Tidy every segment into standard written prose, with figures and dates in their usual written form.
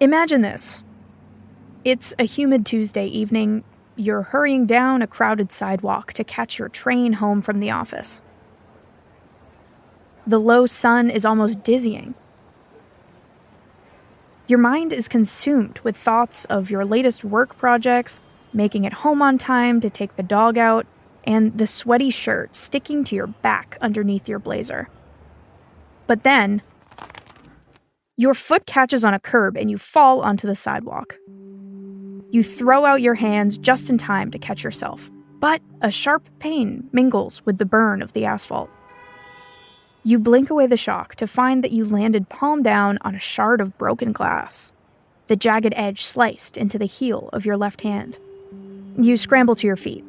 Imagine this. It's a humid Tuesday evening. You're hurrying down a crowded sidewalk to catch your train home from the office. The low sun is almost dizzying. Your mind is consumed with thoughts of your latest work projects, making it home on time to take the dog out, and the sweaty shirt sticking to your back underneath your blazer. But then, your foot catches on a curb and you fall onto the sidewalk. You throw out your hands just in time to catch yourself, but a sharp pain mingles with the burn of the asphalt. You blink away the shock to find that you landed palm down on a shard of broken glass, the jagged edge sliced into the heel of your left hand. You scramble to your feet.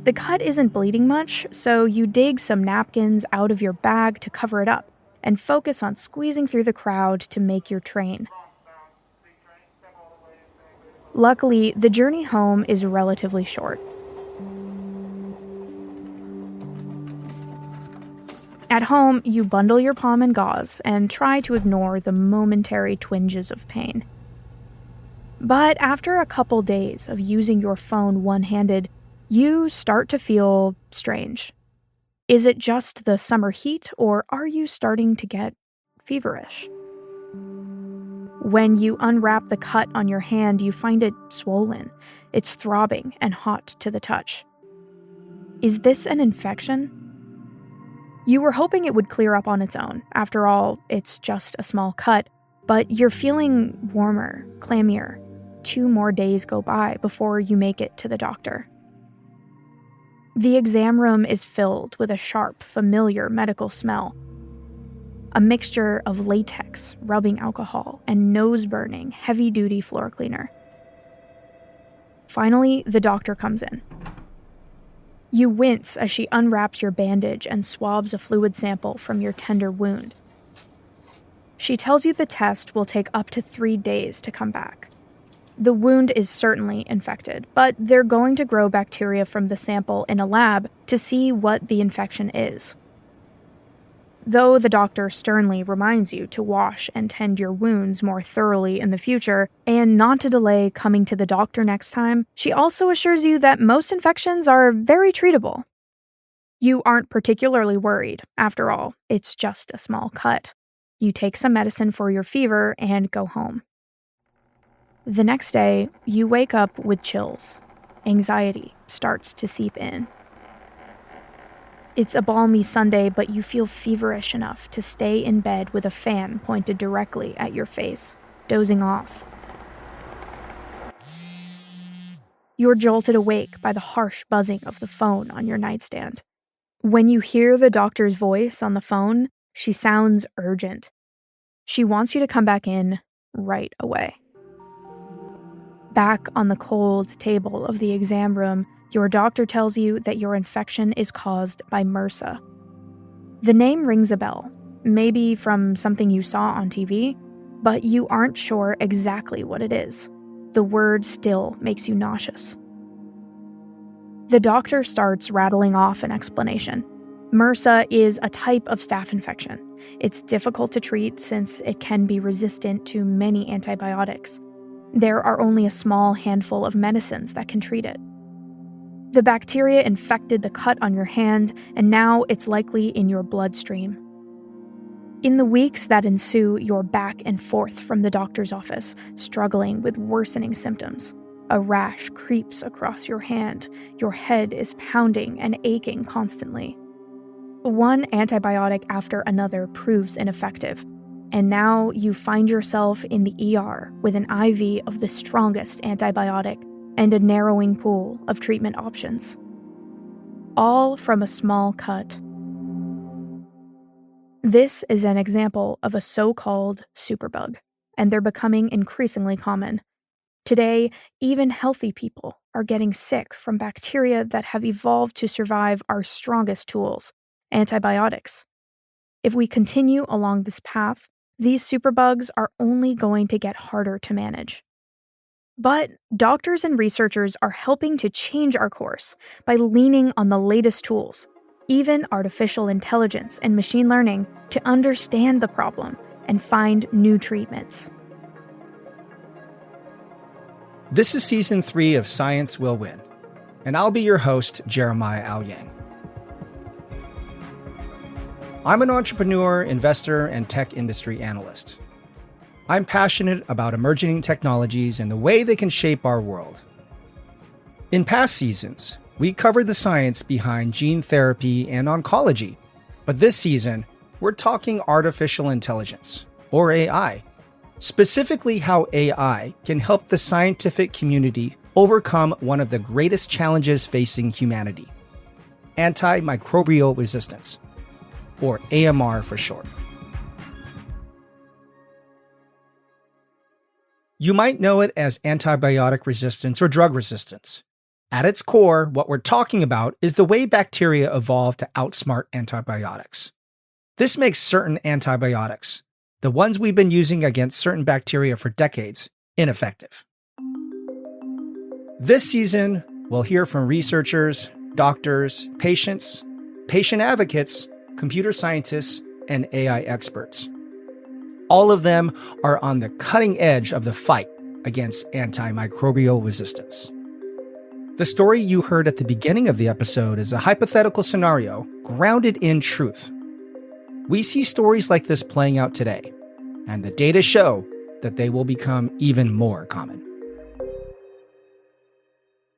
The cut isn't bleeding much, so you dig some napkins out of your bag to cover it up and focus on squeezing through the crowd to make your train. Luckily, the journey home is relatively short. At home, you bundle your palm in gauze and try to ignore the momentary twinges of pain. But after a couple days of using your phone one-handed, you start to feel strange. Is it just the summer heat, or are you starting to get feverish? When you unwrap the cut on your hand, you find it swollen. It's throbbing and hot to the touch. Is this an infection? You were hoping it would clear up on its own. After all, it's just a small cut, but you're feeling warmer, clammier. 2 more days go by before you make it to the doctor. The exam room is filled with a sharp, familiar medical smell. A mixture of latex, rubbing alcohol, and nose-burning, heavy-duty floor cleaner. Finally, the doctor comes in. You wince as she unwraps your bandage and swabs a fluid sample from your tender wound. She tells you the test will take up to 3 days to come back. The wound is certainly infected, but they're going to grow bacteria from the sample in a lab to see what the infection is. Though the doctor sternly reminds you to wash and tend your wounds more thoroughly in the future, and not to delay coming to the doctor next time, she also assures you that most infections are very treatable. You aren't particularly worried. After all, it's just a small cut. You take some medicine for your fever and go home. The next day, you wake up with chills. Anxiety starts to seep in. It's a balmy Sunday, but you feel feverish enough to stay in bed with a fan pointed directly at your face, dozing off. You're jolted awake by the harsh buzzing of the phone on your nightstand. When you hear the doctor's voice on the phone, she sounds urgent. She wants you to come back in right away. Back on the cold table of the exam room, your doctor tells you that your infection is caused by MRSA. The name rings a bell, maybe from something you saw on TV, but you aren't sure exactly what it is. The word still makes you nauseous. The doctor starts rattling off an explanation. MRSA is a type of staph infection. It's difficult to treat since it can be resistant to many antibiotics. There are only a small handful of medicines that can treat it. The bacteria infected the cut on your hand, and now it's likely in your bloodstream. In the weeks that ensue, you're back and forth from the doctor's office, struggling with worsening symptoms. A rash creeps across your hand. Your head is pounding and aching constantly. One antibiotic after another proves ineffective, and now you find yourself in the ER with an IV of the strongest antibiotic and a narrowing pool of treatment options. All from a small cut. This is an example of a so-called superbug, and they're becoming increasingly common. Today, even healthy people are getting sick from bacteria that have evolved to survive our strongest tools, antibiotics. If we continue along this path, these superbugs are only going to get harder to manage. But doctors and researchers are helping to change our course by leaning on the latest tools, even artificial intelligence and machine learning, to understand the problem and find new treatments. This is Season 3 of Science Will Win, and I'll be your host, Jeremiah Owyang. I'm an entrepreneur, investor, and tech industry analyst. I'm passionate about emerging technologies and the way they can shape our world. In past seasons, we covered the science behind gene therapy and oncology, but this season, we're talking artificial intelligence, or AI. Specifically how AI can help the scientific community overcome one of the greatest challenges facing humanity: antimicrobial resistance, or AMR for short. You might know it as antibiotic resistance or drug resistance. At its core, what we're talking about is the way bacteria evolved to outsmart antibiotics. This makes certain antibiotics, the ones we've been using against certain bacteria for decades, ineffective. This season, we'll hear from researchers, doctors, patients, patient advocates, computer scientists, and AI experts. All of them are on the cutting edge of the fight against antimicrobial resistance. The story you heard at the beginning of the episode is a hypothetical scenario grounded in truth. We see stories like this playing out today, and the data show that they will become even more common.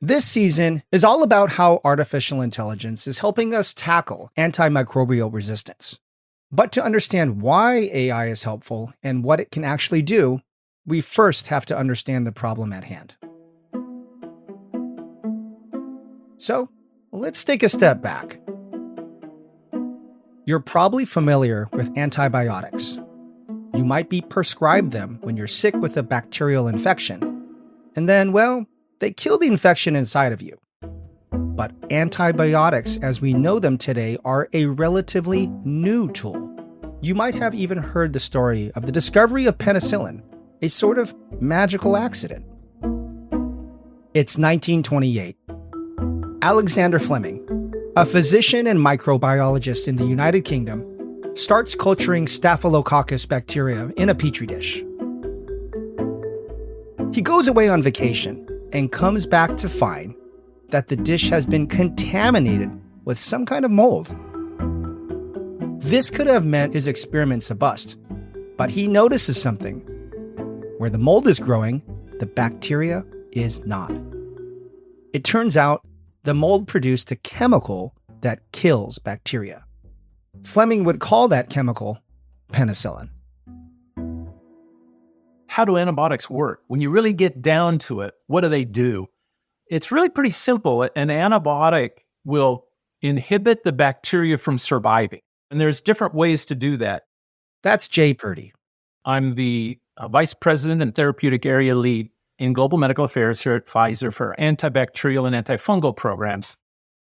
This season is all about how artificial intelligence is helping us tackle antimicrobial resistance. But to understand why AI is helpful and what it can actually do, we first have to understand the problem at hand. So, let's take a step back. You're probably familiar with antibiotics. You might be prescribed them when you're sick with a bacterial infection. And then, well, they kill the infection inside of you. But antibiotics as we know them today are a relatively new tool. You might have even heard the story of the discovery of penicillin, a sort of magical accident. It's 1928. Alexander Fleming, a physician and microbiologist in the United Kingdom, starts culturing Staphylococcus bacteria in a petri dish. He goes away on vacation and comes back to find that the dish has been contaminated with some kind of mold. This could have meant his experiment's a bust, but he notices something. Where the mold is growing, the bacteria is not. It turns out the mold produced a chemical that kills bacteria. Fleming would call that chemical penicillin. How do antibiotics work? When you really get down to it, what do they do? It's really pretty simple. An antibiotic will inhibit the bacteria from surviving. And there's different ways to do that. That's Jay Purdy. I'm the Vice President and Therapeutic AreaLead in Global Medical Affairs here at Pfizer for antibacterial and antifungal programs.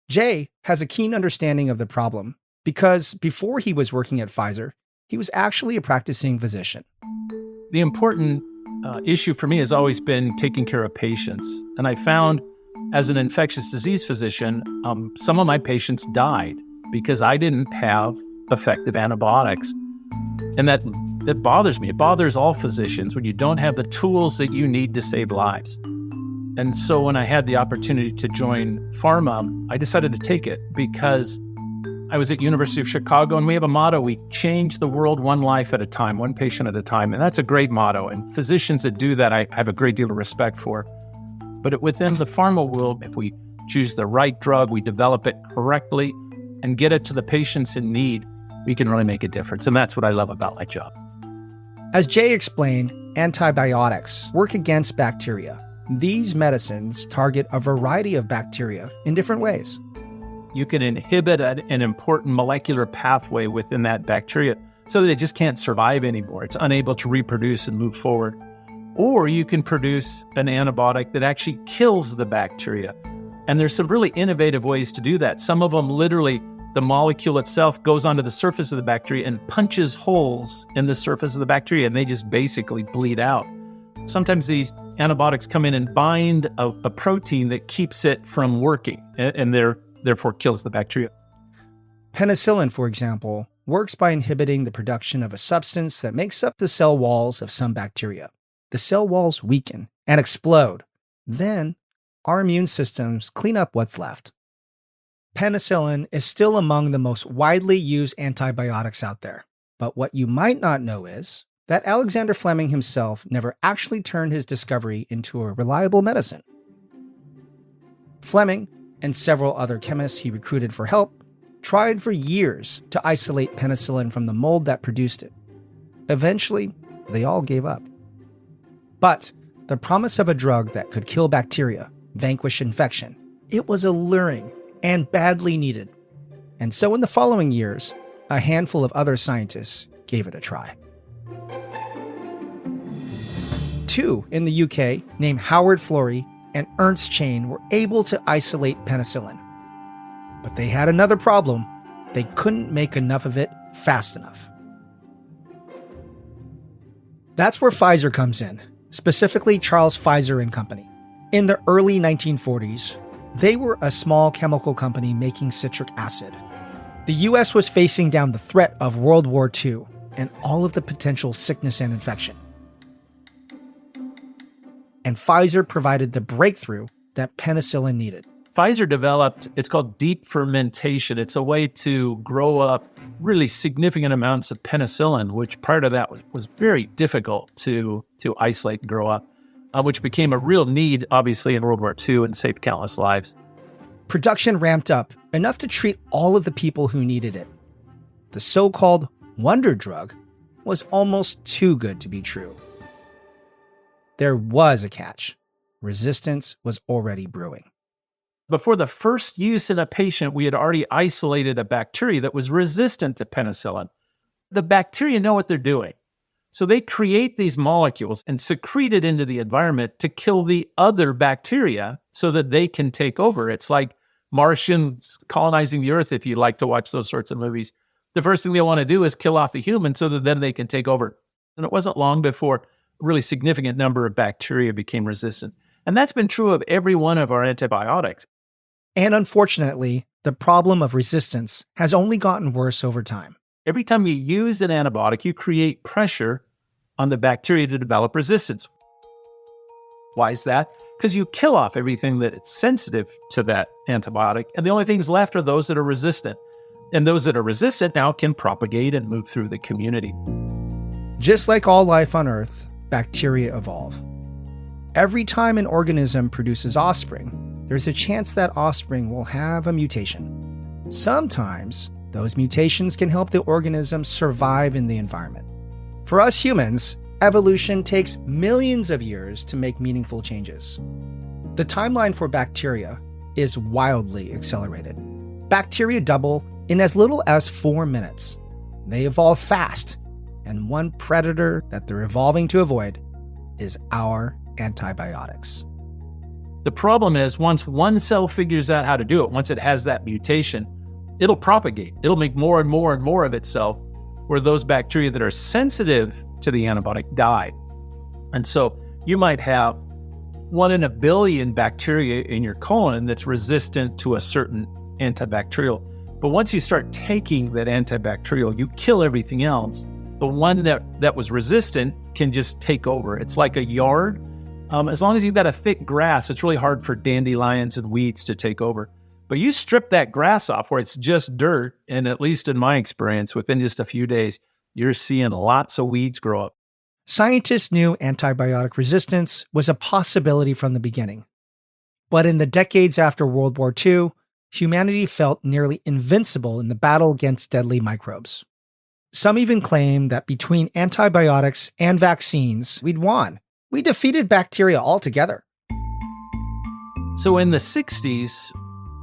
Jay has a keen understanding of the problem because before he was working at Pfizer, he was actually a practicing physician. The important issue for me has always been taking care of patients. And I found as an infectious disease physician, some of my patients died because I didn't have effective antibiotics. And that bothers me. It bothers all physicians when you don't have the tools that you need to save lives. And so when I had the opportunity to join pharma, I decided to take it because I was at University of Chicago, and we have a motto: we change the world one life at a time, one patient at a time. And that's a great motto. And physicians that do that, I have a great deal of respect for. But within the pharma world, if we choose the right drug, we develop it correctly and get it to the patients in need, we can really make a difference. And that's what I love about my job. As Jay explained, antibiotics work against bacteria. These medicines target a variety of bacteria in different ways. You can inhibit an important molecular pathway within that bacteria so that it just can't survive anymore. It's unable to reproduce and move forward. Or you can produce an antibiotic that actually kills the bacteria. And there's some really innovative ways to do that. Some of them literally, the molecule itself goes onto the surface of the bacteria and punches holes in the surface of the bacteria, and they just basically bleed out. Sometimes these antibiotics come in and bind a protein that keeps it from working, and therefore kills the bacteria. Penicillin, for example, works by inhibiting the production of a substance that makes up the cell walls of some bacteria. The cell walls weaken and explode, Then, our immune systems clean up what's left. Penicillin is still among the most widely used antibiotics out there. But what you might not know is that Alexander Fleming himself never actually turned his discovery into a reliable medicine. Fleming, and several other chemists he recruited for help, tried for years to isolate penicillin from the mold that produced it. Eventually, they all gave up. But the promise of a drug that could kill bacteria, vanquish infection, it was alluring and badly needed. And so in the following years, a handful of other scientists gave it a try. Two in the UK, named Howard Florey and Ernst Chain, were able to isolate penicillin. But they had another problem. They couldn't make enough of it fast enough. That's where Pfizer comes in, specifically Charles Pfizer and Company. In the early 1940s, they were a small chemical company making citric acid. The US was facing down the threat of World War II and all of the potential sickness and infection. And Pfizer provided the breakthrough that penicillin needed. Pfizer developed, it's called deep fermentation. It's a way to grow up really significant amounts of penicillin, which part of that was very difficult to isolate and grow up, which became a real need, obviously, in World War II and saved countless lives. Production ramped up enough to treat all of the people who needed it. The so-called wonder drug was almost too good to be true. There was a catch. Resistance was already brewing. Before the first use in a patient, we had already isolated a bacteria that was resistant to penicillin. The bacteria know what they're doing. So they create these molecules and secrete it into the environment to kill the other bacteria so that they can take over. It's like Martians colonizing the Earth, if you like to watch those sorts of movies. The first thing they want to do is kill off the human so that then they can take over. And it wasn't long before a really significant number of bacteria became resistant. And that's been true of every one of our antibiotics. And unfortunately, the problem of resistance has only gotten worse over time. Every time you use an antibiotic, you create pressure on the bacteria to develop resistance. Why is that? Because you kill off everything that is sensitive to that antibiotic, and the only things left are those that are resistant. And those that are resistant now can propagate and move through the community. Just like all life on Earth, bacteria evolve. Every time an organism produces offspring, there's a chance that offspring will have a mutation. Sometimes, those mutations can help the organism survive in the environment. For us humans, evolution takes millions of years to make meaningful changes. The timeline for bacteria is wildly accelerated. Bacteria double in as little as 4 minutes. They evolve fast, and one predator that they're evolving to avoid is our antibiotics. The problem is once one cell figures out how to do it, once it has that mutation, it'll propagate. It'll make more and more and more of itself, where those bacteria that are sensitive to the antibiotic die. And so you might have 1 in a billion bacteria in your colon that's resistant to a certain antibacterial. But once you start taking that antibacterial, you kill everything else. The one that was resistant can just take over. It's like a yard. As long as you've got a thick grass, it's really hard for dandelions and weeds to take over. But you strip that grass off where it's just dirt, and at least in my experience, within just a few days, you're seeing lots of weeds grow up. Scientists knew antibiotic resistance was a possibility from the beginning. But in the decades after World War II, humanity felt nearly invincible in the battle against deadly microbes. Some even claim that between antibiotics and vaccines, we'd won. We defeated bacteria altogether. So in the 60s,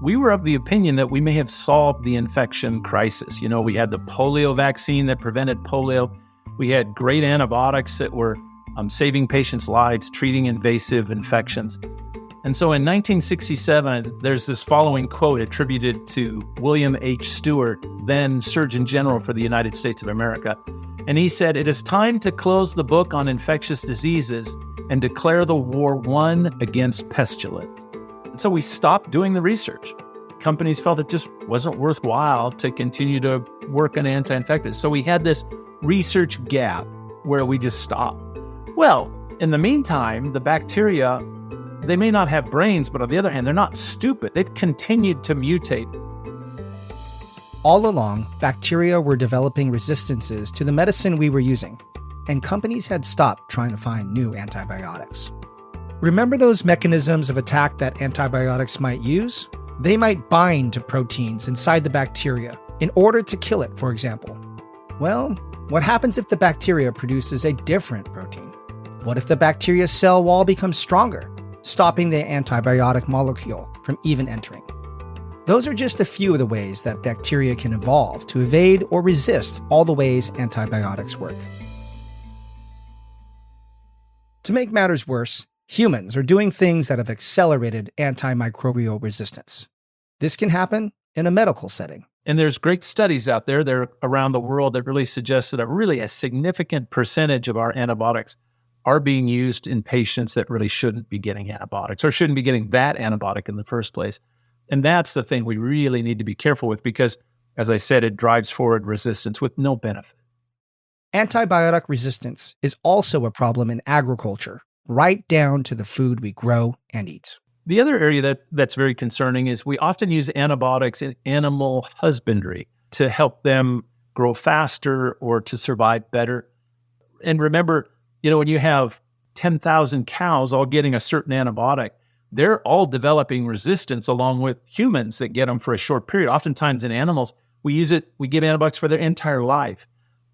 we were of the opinion that we may have solved the infection crisis. You know, we had the polio vaccine that prevented polio. We had great antibiotics that were saving patients' lives, treating invasive infections. And so in 1967, there's this following quote attributed to William H. Stewart, then Surgeon General for the United States of America. And he said, "It is time to close the book on infectious diseases and declare the war won against pestilence." And so we stopped doing the research. Companies felt it just wasn't worthwhile to continue to work on anti-infectives. So we had this research gap where we just stopped. Well, in the meantime, the bacteria They may not have brains, but on the other hand, they're not stupid. They've continued to mutate. All along, bacteria were developing resistances to the medicine we were using, and companies had stopped trying to find new antibiotics. Remember those mechanisms of attack that antibiotics might use? They might bind to proteins inside the bacteria in order to kill it, for example. Well, what happens if the bacteria produces a different protein? What if the bacteria's cell wall becomes stronger, stopping the antibiotic molecule from even entering? Those are just a few of the ways that bacteria can evolve to evade or resist all the ways antibiotics work. To make matters worse, humans are doing things that have accelerated antimicrobial resistance. This can happen in a medical setting. And there's great studies out there around the world that really suggest that a significant percentage of our antibiotics are being used in patients that really shouldn't be getting antibiotics or shouldn't be getting that antibiotic in the first place. And that's the thing we really need to be careful with because, as I said, it drives forward resistance with no benefit. Antibiotic resistance is also a problem in agriculture, right down to the food we grow and eat. The other area that's very concerning is we often use antibiotics in animal husbandry to help them grow faster or to survive better. And remember, when you have 10,000 cows all getting a certain antibiotic, they're all developing resistance along with humans that get them for a short period. Oftentimes in animals, we give antibiotics for their entire life.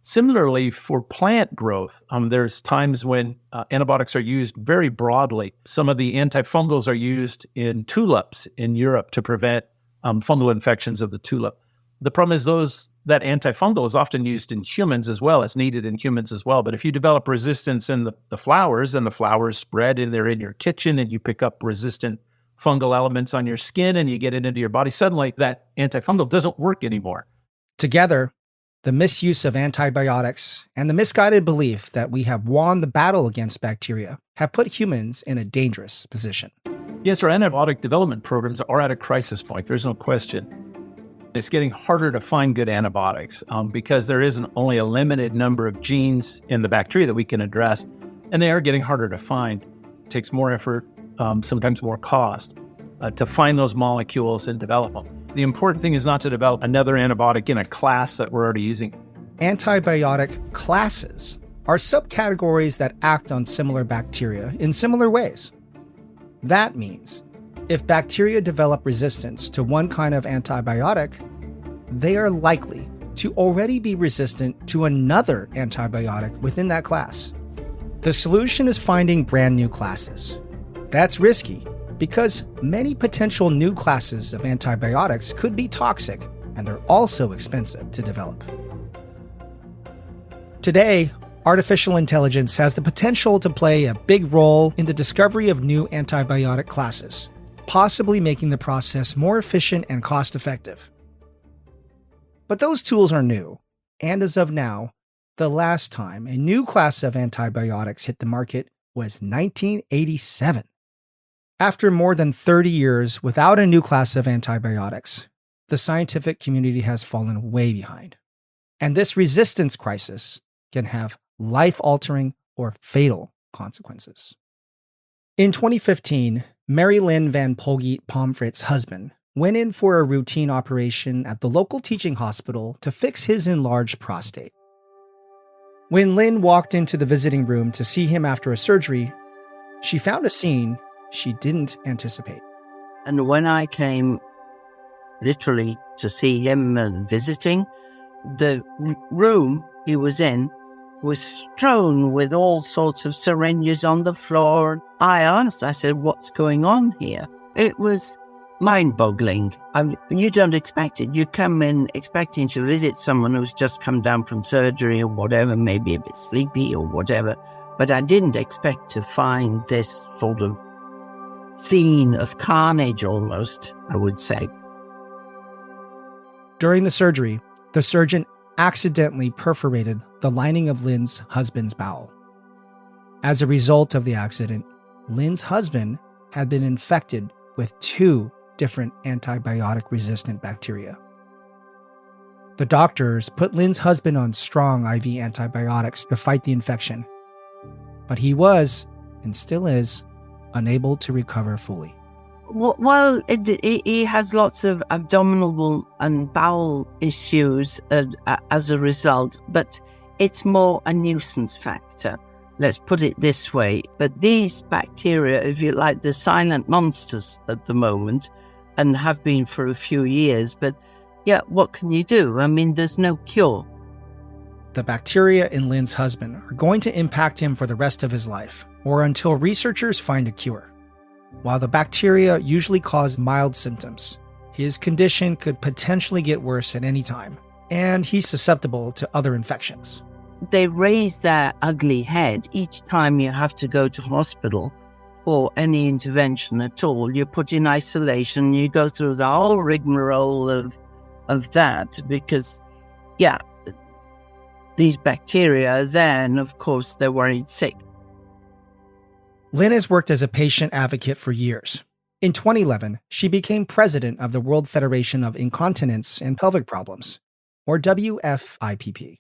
Similarly, for plant growth, there's times when antibiotics are used very broadly. Some of the antifungals are used in tulips in Europe to prevent fungal infections of the tulip. The problem is that antifungal is often used in humans as well. It's needed in humans as well. But if you develop resistance in the flowers and the flowers spread and they're in your kitchen and you pick up resistant fungal elements on your skin and you get it into your body, suddenly that antifungal doesn't work anymore. Together, the misuse of antibiotics and the misguided belief that we have won the battle against bacteria have put humans in a dangerous position. Yes, our antibiotic development programs are at a crisis point. There's no question. It's getting harder to find good antibiotics because there isn't only a limited number of genes in the bacteria that we can address, and they are getting harder to find. It takes more effort, sometimes more cost, to find those molecules and develop them. The important thing is not to develop another antibiotic in a class that we're already using. Antibiotic classes are subcategories that act on similar bacteria in similar ways. That means if bacteria develop resistance to one kind of antibiotic, they are likely to already be resistant to another antibiotic within that class. The solution is finding brand new classes. That's risky because many potential new classes of antibiotics could be toxic, and they're also expensive to develop. Today, artificial intelligence has the potential to play a big role in the discovery of new antibiotic classes, possibly making the process more efficient and cost-effective. But those tools are new, and as of now, the last time a new class of antibiotics hit the market was 1987. After more than 30 years without a new class of antibiotics, the scientific community has fallen way behind. And this resistance crisis can have life-altering or fatal consequences. In 2015, Lynne van Poelgeest-Pomfret's husband went in for a routine operation at the local teaching hospital to fix his enlarged prostate. When Lynne walked into the visiting room to see him after a surgery, she found a scene she didn't anticipate. And when I came literally to see him and visiting, the room he was in was strewn with all sorts of syringes on the floor. I said, what's going on here? It was mind-boggling. You don't expect it. You come in expecting to visit someone who's just come down from surgery or whatever, maybe a bit sleepy or whatever. But I didn't expect to find this sort of scene of carnage almost, I would say. During the surgery, the surgeon accidentally perforated the lining of Lynne's husband's bowel. As a result of the accident, Lynne's husband had been infected with 2 different antibiotic-resistant bacteria. The doctors put Lynne's husband on strong IV antibiotics to fight the infection, but he was, and still is, unable to recover fully. Well, he has lots of abdominal and bowel issues as a result, but it's more a nuisance factor. Let's put it this way. But these bacteria, if you like, they're silent monsters at the moment and have been for a few years. But yeah, what can you do? I mean, there's no cure. The bacteria in Lynne's husband are going to impact him for the rest of his life, or until researchers find a cure. While the bacteria usually cause mild symptoms, his condition could potentially get worse at any time, and he's susceptible to other infections. They raise their ugly head each time you have to go to hospital for any intervention at all. You're put in isolation, you go through the whole rigmarole of that because, yeah, these bacteria are there, and of course they're worried sick. Lynne has worked as a patient advocate for years. In 2011, she became president of the World Federation of Incontinence and Pelvic Problems, or WFIPP.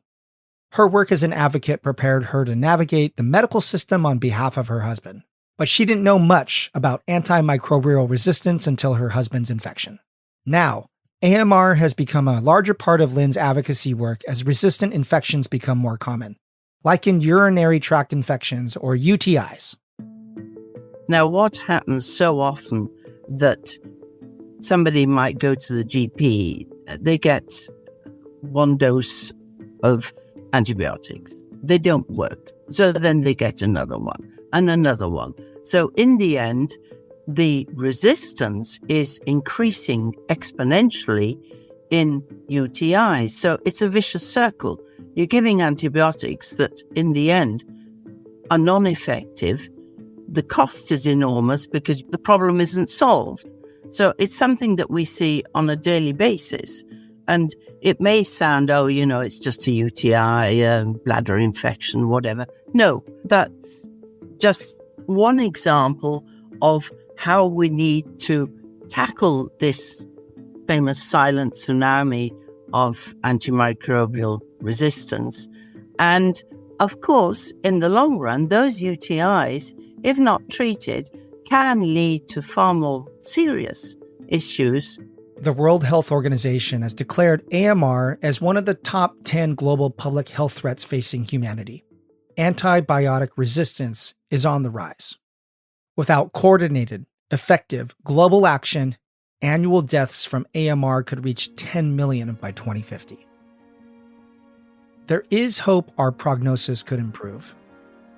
Her work as an advocate prepared her to navigate the medical system on behalf of her husband, but she didn't know much about antimicrobial resistance until her husband's infection. Now, AMR has become a larger part of Lynne's advocacy work as resistant infections become more common, like in urinary tract infections or UTIs. Now, what happens so often that somebody might go to the GP, they get one dose of antibiotics. They don't work. So then they get another one and another one. So in the end, the resistance is increasing exponentially in UTIs. So it's a vicious circle. You're giving antibiotics that in the end are non-effective. The cost is enormous because the problem isn't solved. So it's something that we see on a daily basis. And it may sound, it's just a UTI, bladder infection, whatever. No, that's just one example of how we need to tackle this famous silent tsunami of antimicrobial resistance. And of course, in the long run, those UTIs, if not treated, can lead to far more serious issues. The World Health Organization has declared AMR as one of the top 10 global public health threats facing humanity. Antibiotic resistance is on the rise. Without coordinated, effective global action, annual deaths from AMR could reach 10 million by 2050. There is hope our prognosis could improve.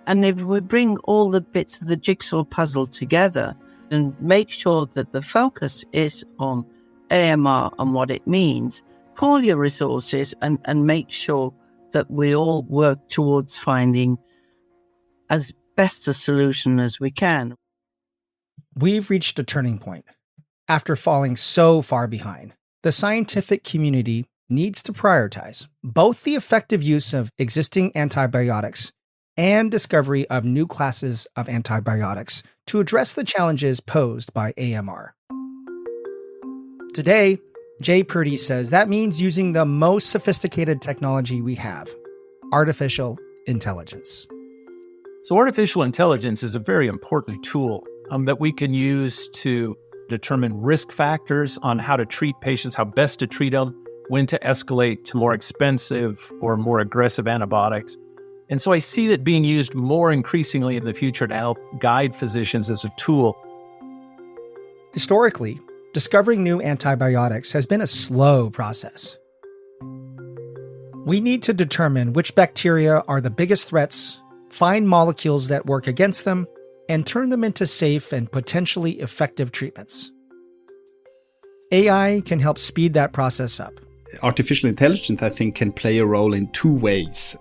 And if we bring all the bits of the jigsaw puzzle together and make sure that the focus is on AMR and what it means, pool your resources and make sure that we all work towards finding as best a solution as we can. We've reached a turning point. After falling so far behind, the scientific community needs to prioritize both the effective use of existing antibiotics and discovery of new classes of antibiotics to address the challenges posed by AMR. Today, Jay Purdy says that means using the most sophisticated technology we have, artificial intelligence. So artificial intelligence is a very important tool that we can use to determine risk factors on how to treat patients, how best to treat them, when to escalate to more expensive or more aggressive antibiotics. And so I see that being used more increasingly in the future to help guide physicians as a tool. Historically, discovering new antibiotics has been a slow process. We need to determine which bacteria are the biggest threats, find molecules that work against them, and turn them into safe and potentially effective treatments. AI can help speed that process up. Artificial intelligence, I think, can play a role in two ways.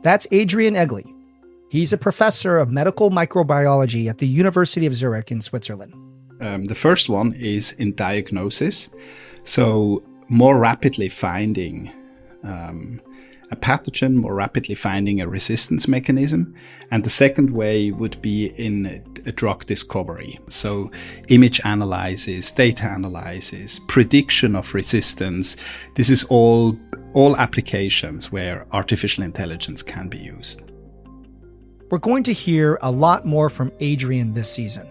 That's Adrian Egli. He's a professor of medical microbiology at the University of Zurich in Switzerland. The first one is in diagnosis. So more rapidly finding a pathogen, more rapidly finding a resistance mechanism. And the second way would be in a drug discovery. So image analysis, data analysis, prediction of resistance. This is all applications where artificial intelligence can be used. We're going to hear a lot more from Adrian this season.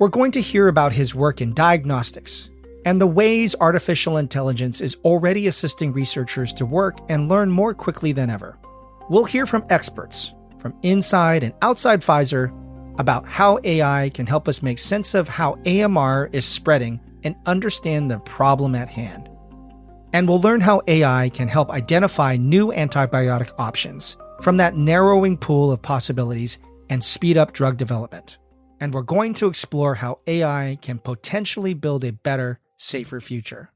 We're going to hear about his work in diagnostics and the ways artificial intelligence is already assisting researchers to work and learn more quickly than ever. We'll hear from experts from inside and outside Pfizer about how AI can help us make sense of how AMR is spreading and understand the problem at hand. And we'll learn how AI can help identify new antibiotic options from that narrowing pool of possibilities and speed up drug development. And we're going to explore how AI can potentially build a better, safer future.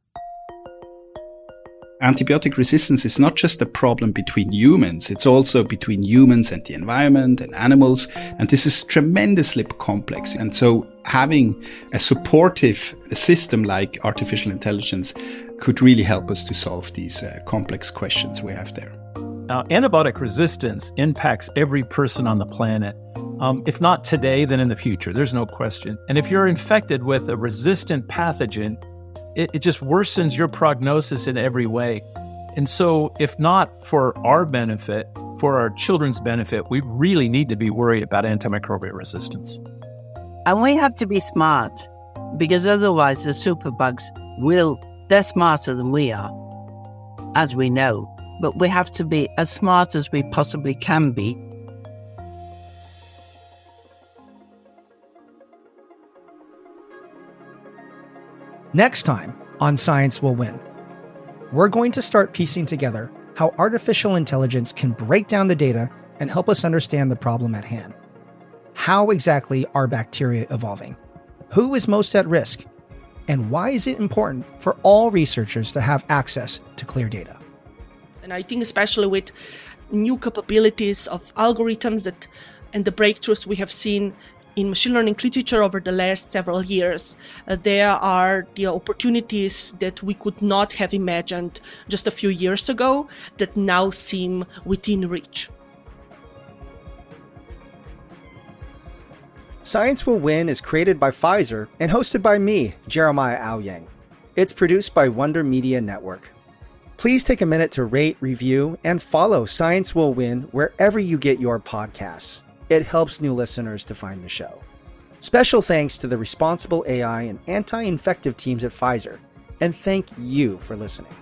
Antibiotic resistance is not just a problem between humans, it's also between humans and the environment and animals, and this is tremendously complex. And so having a supportive system like artificial intelligence could really help us to solve these complex questions we have there. Now, antibiotic resistance impacts every person on the planet. If not today, then in the future. There's no question. And if you're infected with a resistant pathogen, it just worsens your prognosis in every way. And so if not for our benefit, for our children's benefit, we really need to be worried about antimicrobial resistance. And we have to be smart, because otherwise the superbugs they're smarter than we are, as we know. But we have to be as smart as we possibly can be. Next time on Science Will Win, we're going to start piecing together how artificial intelligence can break down the data and help us understand the problem at hand. How exactly are bacteria evolving? Who is most at risk? And why is it important for all researchers to have access to clear data? And I think especially with new capabilities of algorithms and the breakthroughs we have seen in machine learning literature over the last several years, there are the opportunities that we could not have imagined just a few years ago that now seem within reach. Science Will Win is created by Pfizer and hosted by me, Jeremiah Owyang. It's produced by Wonder Media Network. Please take a minute to rate, review, and follow Science Will Win wherever you get your podcasts. It helps new listeners to find the show. Special thanks to the responsible AI and anti-infective teams at Pfizer, and thank you for listening.